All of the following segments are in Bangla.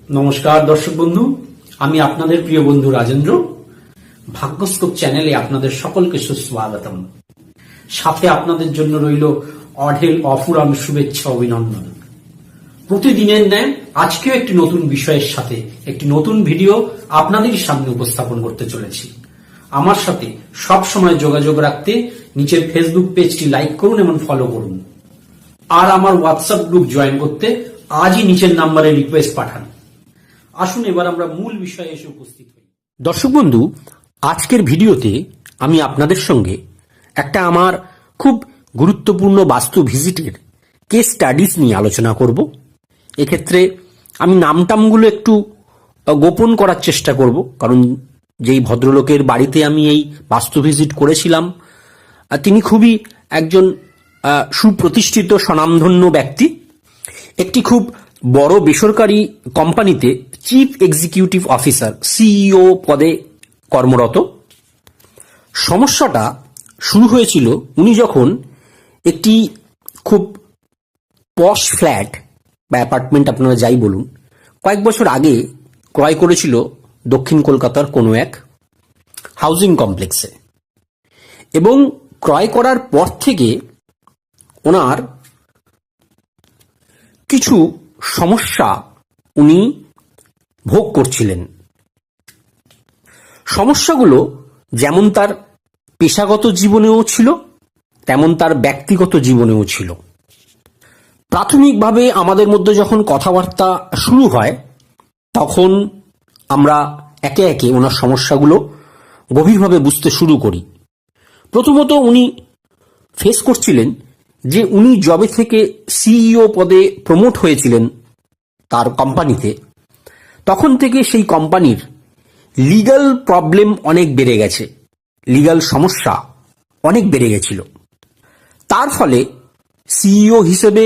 নমস্কার দর্শক বন্ধু, আমি আপনাদের প্রিয় বন্ধু রাজেন্দ্র। ভাগ্যস্কোপ চ্যানেলে আপনাদের সকলকে সুস্বাগতম। সাথে আপনাদের জন্য রইল অঢেল অফুরান শুভেচ্ছা অভিনন্দন। প্রতিদিনের ন্যায় আজকেও একটি নতুন বিষয়ের সাথে একটি নতুন ভিডিও আপনাদের সামনে উপস্থাপন করতে চলেছি। আমার সাথে সব সময় যোগাযোগ রাখতে নিচের ফেসবুক পেজটি লাইক করুন এবং ফলো করুন। আর আমার হোয়াটসঅ্যাপ গ্রুপ জয়েন করতে আজই নিচের নাম্বারে রিকোয়েস্ট পাঠান। আসুন এবার আমরা মূল বিষয়ে এসে উপস্থিত হই। দর্শক বন্ধু, আজকের ভিডিওতে আমি আপনাদের সঙ্গে একটা আমার খুব গুরুত্বপূর্ণ বাস্তু ভিজিটের কেস স্টাডিজ নিয়ে আলোচনা করব। এক্ষেত্রে আমি নামটামগুলো একটু গোপন করার চেষ্টা করব, কারণ যেই ভদ্রলোকের বাড়িতে আমি এই বাস্তু ভিজিট করেছিলাম তিনি খুবই একজন সুপ্রতিষ্ঠিত স্বনামধন্য ব্যক্তি। একটি খুব বড় বেসরকারি কোম্পানিতে চিফ এক্সিকিউটিভ অফিসার সিইও পদে কর্মরত। সমস্যাটা শুরু হয়েছিল উনি যখন একটি খুব পশ ফ্ল্যাট বা অ্যাপার্টমেন্ট আপনারা যাই বলুন কয়েক বছর আগে ক্রয় করেছিল দক্ষিণ কলকাতার কোনো এক হাউজিং কমপ্লেক্সে, এবং ক্রয় করার পর থেকে ওনার কিছু সমস্যা উনি ভোগ করছিলেন। সমস্যাগুলো যেমন তার পেশাগত জীবনেও ছিল তেমন তার ব্যক্তিগত জীবনেও ছিল। প্রাথমিকভাবে আমাদের মধ্যে যখন কথাবার্তা শুরু হয় তখন আমরা একে একে ওনার সমস্যাগুলো গভীরভাবে বুঝতে শুরু করি। প্রথমত উনি ফেস করছিলেন যে উনি জবে থেকে সিইও পদে প্রমোট হয়েছিলেন তার কোম্পানিতে, তখন থেকে সেই কোম্পানির লিগ্যাল প্রবলেম অনেক বেড়ে গেছে, লিগ্যাল সমস্যা অনেক বেড়ে গেছিল। তার ফলে সিইও হিসেবে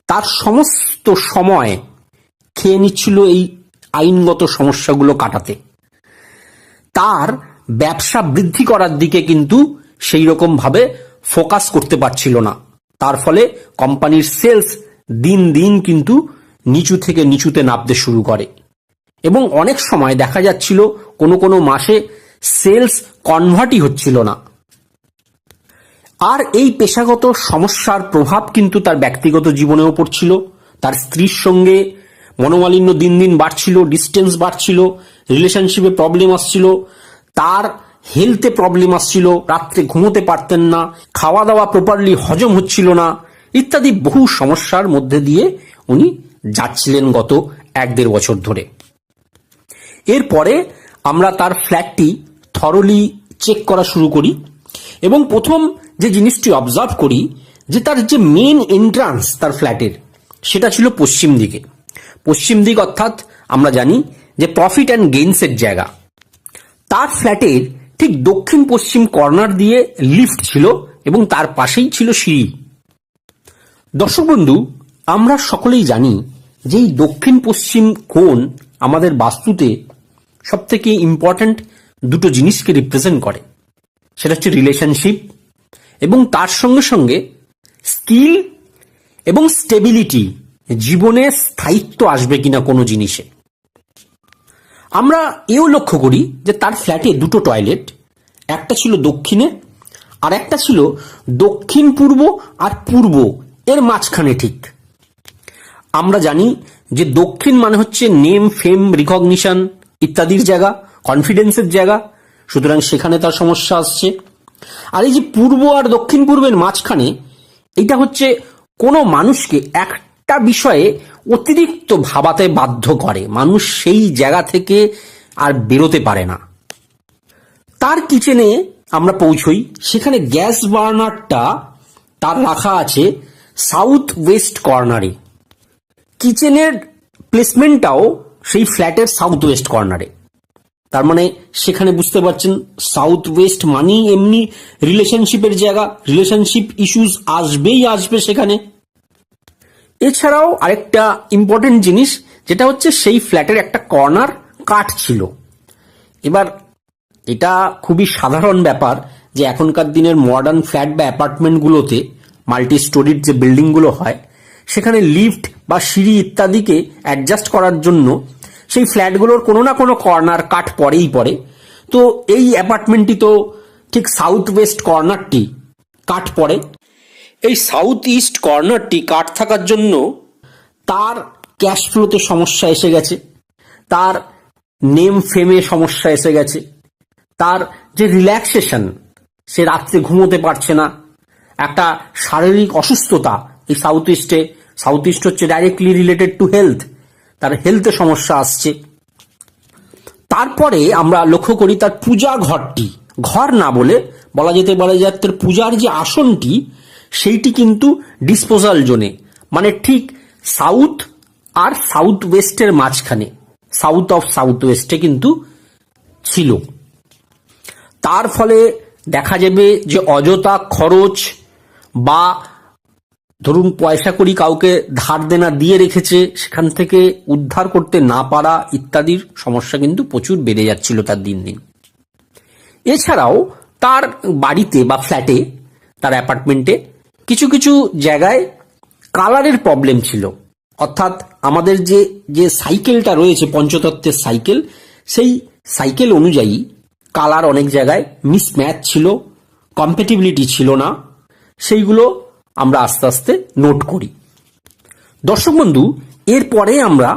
তার সমস্ত সময় খেয়ে নিচ্ছিল এই আইনগত সমস্যাগুলো কাটাতে। তার ব্যবসা বৃদ্ধি করার দিকে কিন্তু সেই রকম ভাবে ফোকাস করতে পারছিল না। তার ফলে কোম্পানির সেলস দিন দিন কিন্তু নিচু থেকে নিচুতে নামতে শুরু করে, এবং অনেক সময় দেখা যাচ্ছিল কোনো কোনো মাসে সেলস কনভার্টই হচ্ছিল না। আর এই পেশাগত সমস্যার প্রভাব কিন্তু তার ব্যক্তিগত জীবনেও পড়ছিল। তার স্ত্রীর সঙ্গে মনোমালিন্য দিন দিন বাড়ছিল, ডিস্টেন্স বাড়ছিল, রিলেশনশিপে প্রবলেম আসছিল, তার হেলথে প্রবলেম আসছিল, রাত্রে ঘুমোতে পারতেন না, খাওয়া দাওয়া প্রপারলি হজম হচ্ছিল না, ইত্যাদি বহু সমস্যার মধ্যে দিয়ে উনি যাচ্ছিলেন গত 1-1.5 বছর ধরে। এরপরে আমরা তার ফ্ল্যাটটি থরলি চেক করা শুরু করি, এবং প্রথম যে জিনিসটি অবজার্ভ করি যে তার যে মেন এন্ট্রান্স তার ফ্ল্যাটের সেটা ছিল পশ্চিম দিকে। পশ্চিম দিক অর্থাৎ আমরা জানি যে প্রফিট অ্যান্ড গেইনসের জায়গা। তার ফ্ল্যাটের ঠিক দক্ষিণ পশ্চিম কর্নার দিয়ে লিফট ছিল এবং তার পাশেই ছিল সিঁড়ি। দর্শক বন্ধু, আমরা সকলেই জানি যে এই দক্ষিণ পশ্চিম কোণ আমাদের বাস্তুতে সব থেকে ইম্পর্ট্যান্ট দুটো জিনিসকে রিপ্রেজেন্ট করে। সেটা হচ্ছে রিলেশনশিপ, এবং তার সঙ্গে সঙ্গে স্কিল এবং স্টেবিলিটি, জীবনে স্থায়িত্ব আসবে কিনা কোনো জিনিসে। আমরা এও লক্ষ্য করি যে তার ফ্ল্যাটে দুটো টয়লেট, একটা ছিল দক্ষিণে আর একটা ছিল দক্ষিণ পূর্ব আর পূর্ব এর মাঝখানে। ঠিক আমরা জানি যে দক্ষিণ মানে হচ্ছে নেম, ফেম, রিকগনিশন ইত্যাদির জায়গা, কনফিডেন্সের জায়গা, সুতরাং সেখানে তার সমস্যা আসছে। আর এই যে পূর্ব আর দক্ষিণ পূর্বের মাঝখানে, এটা হচ্ছে কোনো মানুষকে একটা বিষয়ে অতিরিক্ত ভাবাতে বাধ্য করে, মানুষ সেই জায়গা থেকে আর বেরোতে পারে না। তার কিচেনে আমরা পৌঁছই, সেখানে গ্যাস বার্নারটা তার রাখা আছে সাউথ ওয়েস্ট কর্নারে। কিচেনের প্লেসমেন্টটাও সেই ফ্ল্যাটের সাউথ ওয়েস্ট কর্নারে। তার মানে সেখানে বুঝতে পারছেন সাউথ ওয়েস্ট মানেই এমনি রিলেশনশিপের জায়গা, রিলেশনশিপ ইস্যুস আসবেই আসবে সেখানে। এছাড়াও আরেকটা ইম্পর্টেন্ট জিনিস যেটা হচ্ছে সেই ফ্ল্যাটের একটা কর্নার কাঠ ছিল। এবার এটা খুবই সাধারণ ব্যাপার যে এখনকার দিনের মডার্ন ফ্ল্যাট বা অ্যাপার্টমেন্টগুলোতে, মাল্টি স্টোরিড যে বিল্ডিংগুলো হয়, সেখানে লিফট বা সিঁড়ি ইত্যাদিকে অ্যাডজাস্ট করার জন্য সেই ফ্ল্যাটগুলোর কোনো না কোনো কর্নার কাট পড়েই পড়ে। তো এই অ্যাপার্টমেন্টটি তো ঠিক সাউথ ওয়েস্ট কর্নারটি কাট পড়ে। এই সাউথ ইস্ট কর্নারটি কাট থাকার জন্য তার ক্যাশ ফ্লোতে সমস্যা এসে গেছে, তার নেম ফেমে সমস্যা এসে গেছে, তার যে রিল্যাক্সেশন, সে রাত্রে ঘুমোতে পারছে না, একটা শারীরিক অসুস্থতা এই সাউথ ইস্ট হচ্ছে ডাইরেক্টলি রিলেটেড টু হেলথ, তার হেলথে সমস্যা আসছে। তারপরে আমরা লক্ষ্য করি তার পূজা ঘরটি, ঘর না বলে বলা যেতে পারে যে তার পূজার যে আসনটি সেইটি কিন্তু ডিসপোজাল জোনে, মানে ঠিক সাউথ আর সাউথ ওয়েস্টের মাঝখানে, সাউথ অফ সাউথ ওয়েস্টে কিন্তু ছিল। তার ফলে দেখা যাবে যে অযথা খরচ বা ধরুন পয়সা করি কাউকে ধার দেনা দিয়ে রেখেছে, সেখান থেকে উদ্ধার করতে না পারা ইত্যাদির সমস্যা কিন্তু প্রচুর বেড়ে যাচ্ছিল তার দিন দিন। এছাড়াও তার বাড়িতে বা ফ্ল্যাটে, তার অ্যাপার্টমেন্টে কিছু কিছু জায়গায় কালারের প্রবলেম ছিল। অর্থাৎ আমাদের যে সাইকেলটা রয়েছে পঞ্চতত্ত্বের সাইকেল, সেই সাইকেল অনুযায়ী কালার অনেক জায়গায় মিসম্যাচ ছিল, কম্প্যাটিবিলিটি ছিল না, সেইগুলো আমরা আস্তে আস্তে নোট করি। দর্শক বন্ধু, এরপরে আমরা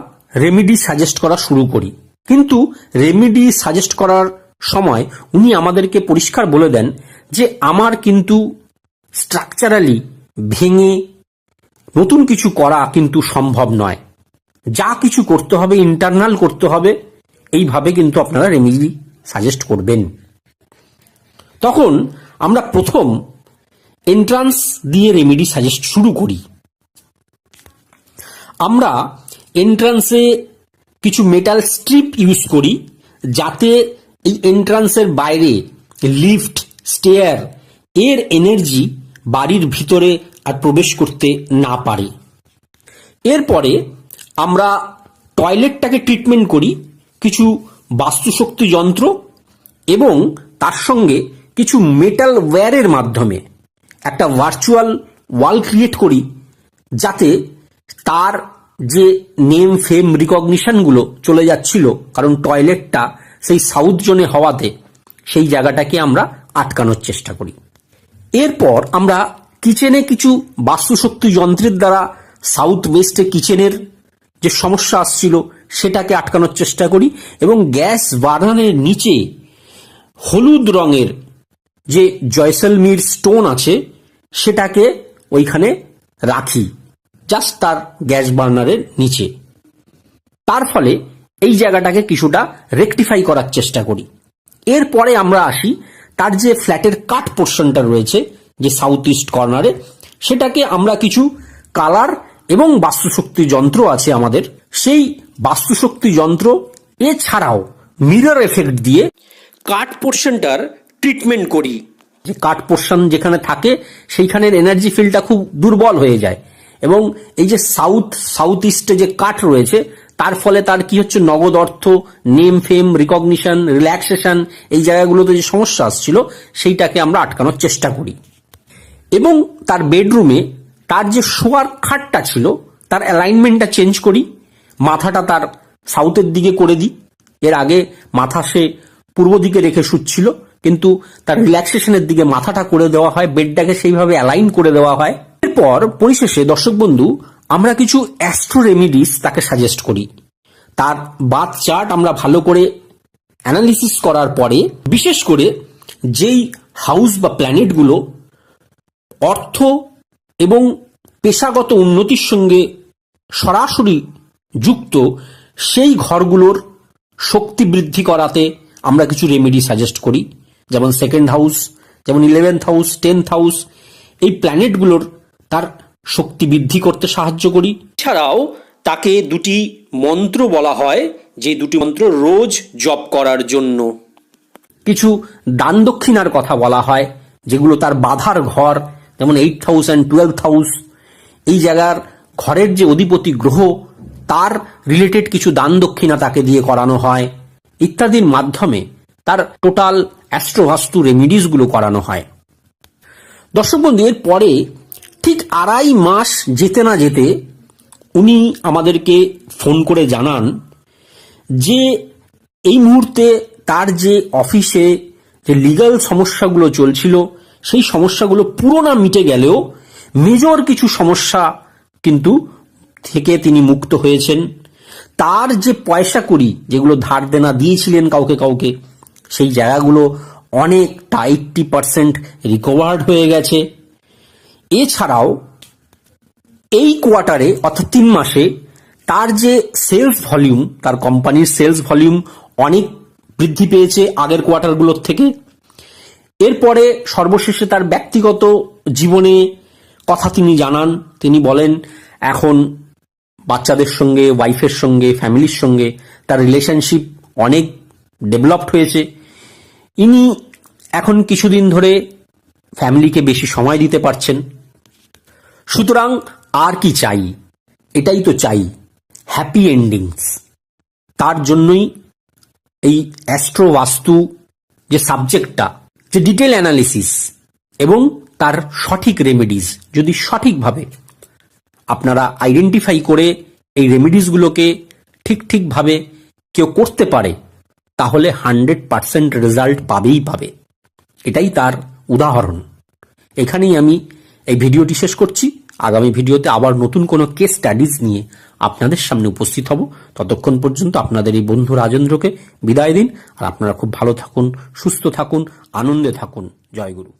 রেমেডি সাজেস্ট করা শুরু করি, কিন্তু রেমেডি সাজেস্ট করার সময় উনি আমাদেরকে পরিষ্কার বলে দেন যে আমার কিন্তু স্ট্রাকচারালি ভেঙে নতুন কিছু করা কিন্তু সম্ভব নয়, যা কিছু করতে হবে ইন্টারনাল করতে হবে, এইভাবে কিন্তু আপনারা রেমেডি সাজেস্ট করবেন। তখন আমরা প্রথম এন্ট্রান্স দিয়ে রেমেডি সাজেস্ট শুরু করি। আমরা এন্ট্রান্সে কিছু মেটাল স্ট্রিপ ইউজ করি, যাতে এই এন্ট্রান্সের বাইরে লিফট, স্টেয়ার এর এনার্জি বাড়ির ভিতরে আর প্রবেশ করতে না পারে। এরপরে আমরা টয়লেটটাকে ট্রিটমেন্ট করি কিছু বাস্তুশক্তি যন্ত্র এবং তার সঙ্গে কিছু মেটাল ওয়্যারের মাধ্যমে একটা ভার্চুয়াল ওয়াল ক্রিয়েট করি, যাতে তার যে নেম ফেম রিকগনিশনগুলো চলে যাচ্ছিল, কারণ টয়লেটটা সেই সাউথ জোনে হওয়াতে সেই জায়গাটাকে আমরা আটকানোর চেষ্টা করি। এরপর আমরা কিচেনে কিছু বাস্তুশক্তি যন্ত্রের দ্বারা সাউথ ওয়েস্টে কিচেনের যে সমস্যা আসছিল সেটাকে আটকানোর চেষ্টা করি এবং গ্যাস বার্নারের নিচে হলুদ রঙের যে জয়সলমীর স্টোন আছে সেটাকে ওইখানে রাখি, জাস্ট তার গ্যাস বার্নারের নিচে। তার ফলে এই জায়গাটাকে কিছুটা রেকটিফাই করার চেষ্টা করি। এরপরে আমরা আসি তার যে ফ্ল্যাটের কাট পোর্শনটা রয়েছে যে সাউথ ইস্ট কর্নারে, সেটাকে আমরা কিছু কালার এবং বাস্তুশক্তি যন্ত্র আছে আমাদের, সেই বাস্তুশক্তি যন্ত্র এছাড়াও মিরর এফেক্ট দিয়ে কাট পোর্শনটার ট্রিটমেন্ট করি। যে কাট পোর্শন যেখানে থাকে সেইখানের এনার্জি ফিল্ডটা খুব দুর্বল হয়ে যায় এবং এই যে সাউথ ইস্টে যে কাট রয়েছে তার ফলে তার কি হচ্ছে, নগদ অর্থ, নেম ফেম রিকগনিশন, রিল্যাক্সেশন, এই জায়গাগুলোতে যে সমস্যা আসছিল সেইটাকে আমরা আটকানোর চেষ্টা করি। এবং তার বেডরুমে তার যে শোয়ার খাটটা ছিল তার অ্যালাইনমেন্টটা চেঞ্জ করি, মাথাটা তার সাউথের দিকে করে দিই। এর আগে মাথা সে পূর্ব দিকে রেখে শুচ্ছিল, কিন্তু তার রিল্যাক্সেশনের দিকে মাথাটা করে দেওয়া হয়, বেডটাকে সেইভাবে অ্যালাইন করে দেওয়া হয়। এরপর পরিশেষে দর্শক বন্ধু আমরা কিছু অ্যাস্ট্রো রেমিডিস তাকে সাজেস্ট করি। তার বার্থ চার্ট আমরা ভালো করে অ্যানালিসিস করার পরে, বিশেষ করে যেই হাউস বা প্ল্যানেটগুলো অর্থ এবং পেশাগত উন্নতির সঙ্গে সরাসরি যুক্ত, সেই ঘরগুলোর শক্তি বৃদ্ধি করাতে আমরা কিছু রেমেডি সাজেস্ট করি, যেমন সেকেন্ড হাউস, যেমন 11th হাউস, 10th হাউস, এই প্ল্যানেটগুলোর তার শক্তি বৃদ্ধি করতে সাহায্য করি। এছাড়াও তাকে দুটি মন্ত্র বলা হয়, যে দুটি মন্ত্র রোজ জপ করার জন্য। কিছু দান দক্ষিণার কথা বলা হয়, যেগুলো তার বাধার ঘর, যেমন 8th house and 12th house, এই জায়গার ঘরের যে অধিপতি গ্রহ তার রিলেটেড কিছু দান দক্ষিণা তাকে দিয়ে করানো হয়, ইত্যাদির মাধ্যমে তার টোটাল অ্যাস্ট্রোভাস্তু রেমিডিসগুলো করানো হয়। দর্শক বন্ধু, এর পরে ঠিক 2.5 মাস যেতে না যেতে উনি আমাদেরকে ফোন করে জানান যে এই মুহূর্তে তার যে অফিসে যে লিগ্যাল সমস্যাগুলো চলছিল সেই সমস্যাগুলো পুরো না মিটে গেলেও মেজর কিছু সমস্যা কিন্তু থেকে তিনি মুক্ত হয়েছেন। তার যে পয়সা কড়ি যেগুলো ধার দেনা দিয়েছিলেন কাউকে কাউকে, সেই জায়গাগুলো অনেকটা 80% রিকভার্ড হয়ে গেছে। এছাড়াও এই কোয়ার্টারে অর্থাৎ 3 মাসে তার যে সেলস ভলিউম, তার কোম্পানির সেলস ভলিউম অনেক বৃদ্ধি পেয়েছে আগের কোয়ার্টারগুলোর থেকে। এরপরে সর্বশেষে তার ব্যক্তিগত জীবনে কথা তিনি জানান। তিনি বলেন এখন বাচ্চাদের সঙ্গে, ওয়াইফের সঙ্গে, ফ্যামিলির সঙ্গে তার রিলেশনশিপ অনেক ডেভেলপড হয়েছে। ইনি এখন কিছুদিন ধরে ফ্যামিলিকে বেশি সময় দিতে পারছেন। সুতরাং আর কি চাই? এটাই তো চাই, হ্যাপি এন্ডিংস। তার জন্যই এই অ্যাস্ট্রো বাস্তু যে সাবজেক্টটা, যে ডিটেল অ্যানালিসিস এবং তার সঠিক রেমেডিস যদি সঠিকভাবে আপনারা আইডেন্টিফাই করে এই রেমেডিসগুলোকে ঠিকভাবে কেউ করতে পারে, তাহলে 100% রেজাল্ট পাবেই পাবে। এটাই তার উদাহরণ। এখানেই আমি এই ভিডিওটি শেষ করছি। আগামী ভিডিওতে আবার নতুন কোনো কেস স্টাডিজ নিয়ে আপনাদের সামনে উপস্থিত হব। ততক্ষণ পর্যন্ত আপনাদের এই বন্ধু রাজেন্দ্রকে বিদায় দিন। আর আপনারা খুব ভালো থাকুন, সুস্থ থাকুন, আনন্দে থাকুন। জয় গুরু।